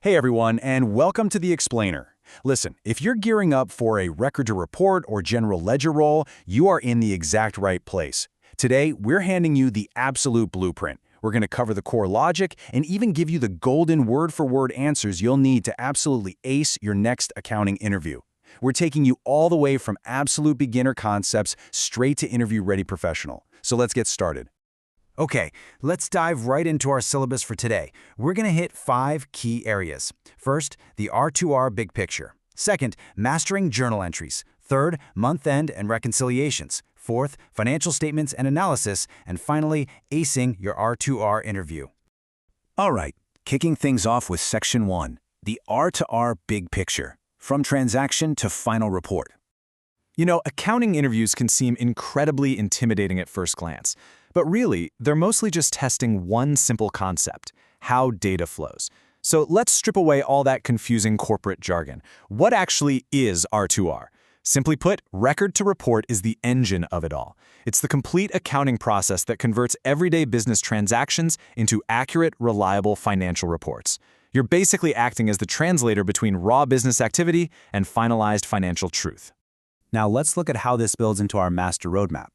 Hey everyone, and welcome to The Explainer. Listen, if you're gearing up for a record to report or general ledger role, you are in the exact right place. Today, we're handing you the absolute blueprint. We're going to cover the core logic and even give you the golden word-for-word answers you'll need to absolutely ace your next accounting interview. We're taking you all the way from absolute beginner concepts straight to interview-ready professional. So let's get started. Okay, let's dive right into our syllabus for today. We're going to hit 5 key areas. First, the R2R big picture. Second, mastering journal entries. Third, month-end and reconciliations. Fourth, financial statements and analysis. And finally, acing your R2R interview. All right, kicking things off with Section 1, the R2R big picture, from transaction to final report. You know, accounting interviews can seem incredibly intimidating at first glance. But really, they're mostly just testing one simple concept: how data flows. So let's strip away all that confusing corporate jargon. What actually is R2R? Simply put, record to report is the engine of it all. It's the complete accounting process that converts everyday business transactions into accurate, reliable financial reports. You're basically acting as the translator between raw business activity and finalized financial truth. Now let's look at how this builds into our master roadmap.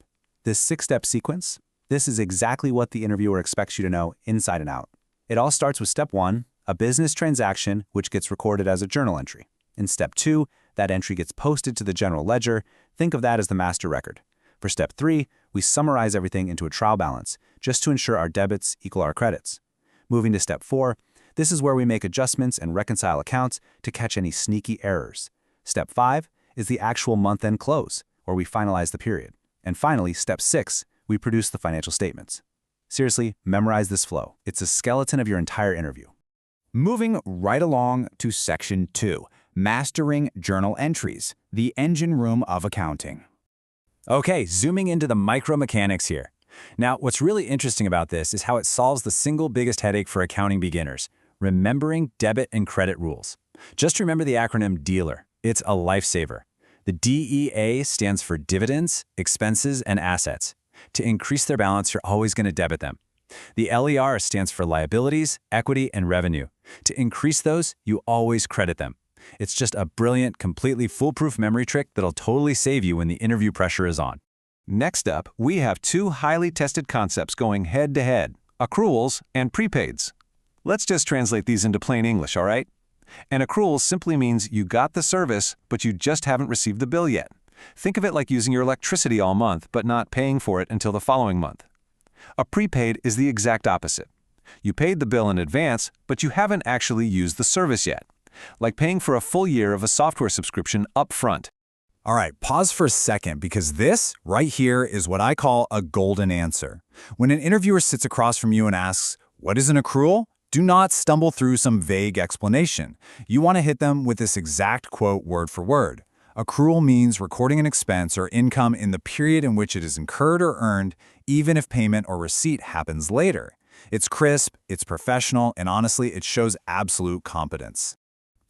This 6-step sequence, this is exactly what the interviewer expects you to know inside and out. It all starts with Step 1, a business transaction which gets recorded as a journal entry. In Step 2, that entry gets posted to the general ledger. Think of that as the master record. For Step 3, we summarize everything into a trial balance, just to ensure our debits equal our credits. Moving to Step 4, this is where we make adjustments and reconcile accounts to catch any sneaky errors. Step 5 is the actual month-end close, where we finalize the period. And finally, Step 6, we produce the financial statements. Seriously, memorize this flow. It's a skeleton of your entire interview. Moving right along to Section 2, mastering journal entries, the engine room of accounting. Okay, zooming into the micro mechanics here. Now, what's really interesting about this is how it solves the single biggest headache for accounting beginners: remembering debit and credit rules. Just remember the acronym DEALER. It's a lifesaver. The DEA stands for dividends, expenses, and assets. To increase their balance, you're always going to debit them. The LER stands for liabilities, equity, and revenue. To increase those, you always credit them. It's just a brilliant, completely foolproof memory trick that'll totally save you when the interview pressure is on. Next up, we have 2 highly tested concepts going head-to-head: accruals and prepaids. Let's just translate these into plain English, all right? An accrual simply means you got the service, but you just haven't received the bill yet. Think of it like using your electricity all month, but not paying for it until the following month. A prepaid is the exact opposite. You paid the bill in advance, but you haven't actually used the service yet, like paying for a full year of a software subscription up front. All right, pause for a second, because this right here is what I call a golden answer. When an interviewer sits across from you and asks, "What is an accrual?" do not stumble through some vague explanation. You want to hit them with this exact quote word for word. Accrual means recording an expense or income in the period in which it is incurred or earned, even if payment or receipt happens later. It's crisp, it's professional, and honestly, it shows absolute competence.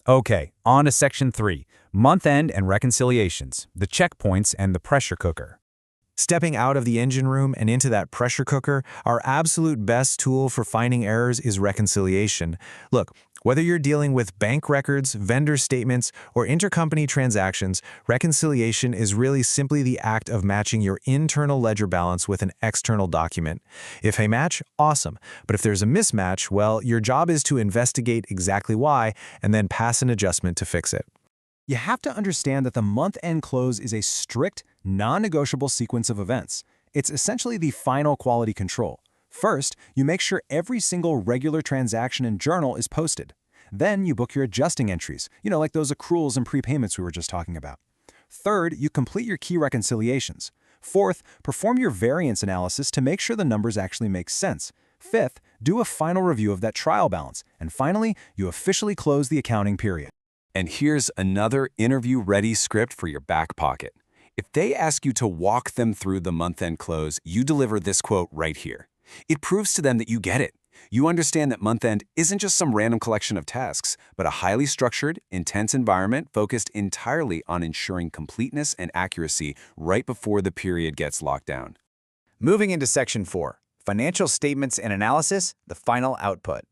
Okay, on to Section 3, month-end and reconciliations, the checkpoints and the pressure cooker. Stepping out of the engine room and into that pressure cooker, our absolute best tool for finding errors is reconciliation. Look, whether you're dealing with bank records, vendor statements, or intercompany transactions, reconciliation is really simply the act of matching your internal ledger balance with an external document. If they match, awesome. But if there's a mismatch, well, your job is to investigate exactly why and then pass an adjustment to fix it. You have to understand that the month-end close is a strict, non-negotiable sequence of events. It's essentially the final quality control. First, you make sure every single regular transaction and journal is posted. Then you book your adjusting entries, like those accruals and prepayments we were just talking about. Third, you complete your key reconciliations. Fourth, perform your variance analysis to make sure the numbers actually make sense. Fifth, do a final review of that trial balance. And finally, you officially close the accounting period. And here's another interview-ready script for your back pocket. If they ask you to walk them through the month-end close, you deliver this quote right here. It proves to them that you get it. You understand that month-end isn't just some random collection of tasks, but a highly structured, intense environment focused entirely on ensuring completeness and accuracy right before the period gets locked down. Moving into Section 4, financial statements and analysis, the final output.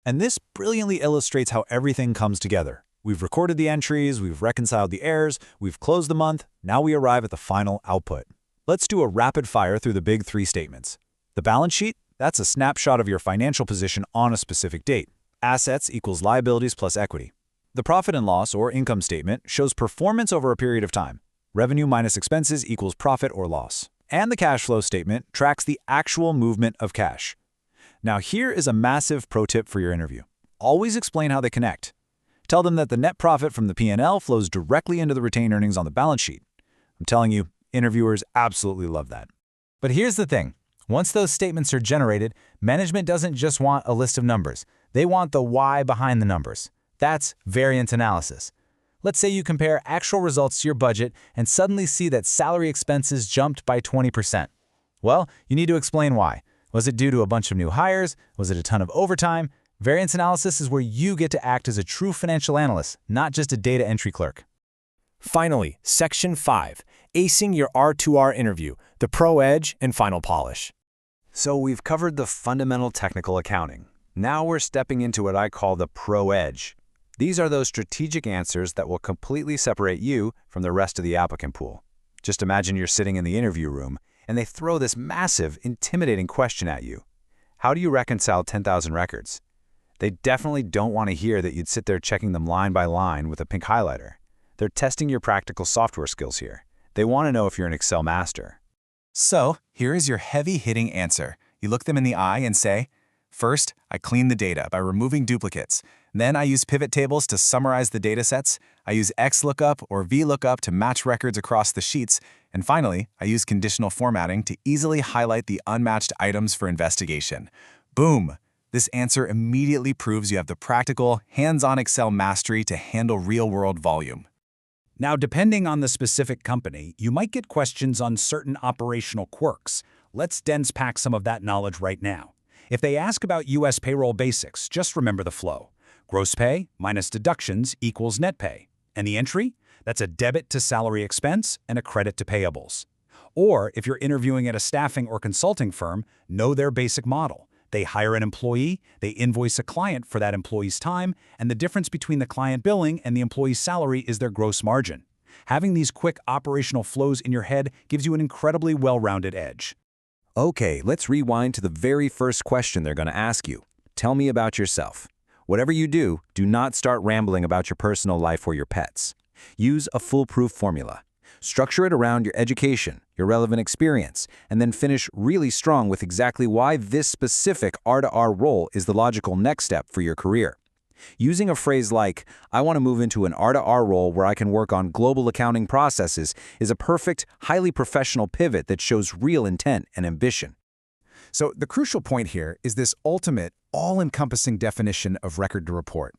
And this brilliantly illustrates how everything comes together. We've recorded the entries, we've reconciled the errors, we've closed the month, now we arrive at the final output. Let's do a rapid fire through the big three statements. The balance sheet, that's a snapshot of your financial position on a specific date. Assets equals liabilities plus equity. The profit and loss or income statement shows performance over a period of time. Revenue minus expenses equals profit or loss. And the cash flow statement tracks the actual movement of cash. Now here is a massive pro tip for your interview. Always explain how they connect. Tell them that the net profit from the P&L flows directly into the retained earnings on the balance sheet. I'm telling you, interviewers absolutely love that. But here's the thing. Once those statements are generated, management doesn't just want a list of numbers. They want the why behind the numbers. That's variance analysis. Let's say you compare actual results to your budget and suddenly see that salary expenses jumped by 20%. Well, you need to explain why. Was it due to a bunch of new hires? Was it a ton of overtime? Variance analysis is where you get to act as a true financial analyst, not just a data entry clerk. Finally, Section 5, acing your R2R interview, the pro edge and final polish. So we've covered the fundamental technical accounting. Now we're stepping into what I call the pro edge. These are those strategic answers that will completely separate you from the rest of the applicant pool. Just imagine you're sitting in the interview room and they throw this massive, intimidating question at you. How do you reconcile 10,000 records? They definitely don't want to hear that you'd sit there checking them line by line with a pink highlighter. They're testing your practical software skills here. They want to know if you're an Excel master. So, here is your heavy-hitting answer. You look them in the eye and say, first, I clean the data by removing duplicates. Then I use pivot tables to summarize the datasets. I use XLOOKUP or VLOOKUP to match records across the sheets. And finally, I use conditional formatting to easily highlight the unmatched items for investigation. Boom! This answer immediately proves you have the practical, hands-on Excel mastery to handle real-world volume. Now, depending on the specific company, you might get questions on certain operational quirks. Let's dense pack some of that knowledge right now. If they ask about U.S. payroll basics, just remember the flow. Gross pay minus deductions equals net pay. And the entry? That's a debit to salary expense and a credit to payables. Or if you're interviewing at a staffing or consulting firm, know their basic model. They hire an employee, they invoice a client for that employee's time, and the difference between the client billing and the employee's salary is their gross margin. Having these quick operational flows in your head gives you an incredibly well-rounded edge. Okay, let's rewind to the very first question they're going to ask you. Tell me about yourself. Whatever you do, do not start rambling about your personal life or your pets. Use a foolproof formula. Structure it around your education, your relevant experience, and then finish really strong with exactly why this specific R2R role is the logical next step for your career. Using a phrase like, I want to move into an R2R role where I can work on global accounting processes is a perfect, highly professional pivot that shows real intent and ambition. So the crucial point here is this ultimate, all-encompassing definition of record to report.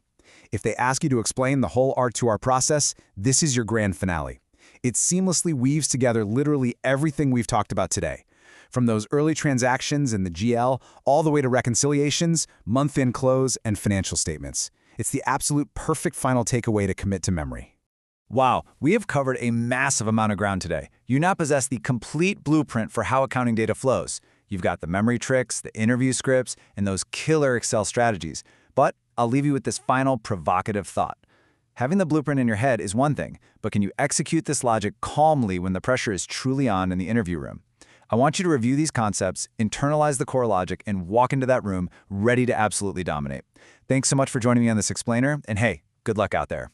If they ask you to explain the whole R2R process, this is your grand finale. It seamlessly weaves together literally everything we've talked about today. From those early transactions in the GL, all the way to reconciliations, month-end close, and financial statements. It's the absolute perfect final takeaway to commit to memory. Wow, we have covered a massive amount of ground today. You now possess the complete blueprint for how accounting data flows. You've got the memory tricks, the interview scripts, and those killer Excel strategies. But I'll leave you with this final provocative thought. Having the blueprint in your head is one thing, but can you execute this logic calmly when the pressure is truly on in the interview room? I want you to review these concepts, internalize the core logic, and walk into that room ready to absolutely dominate. Thanks so much for joining me on this explainer, and hey, good luck out there.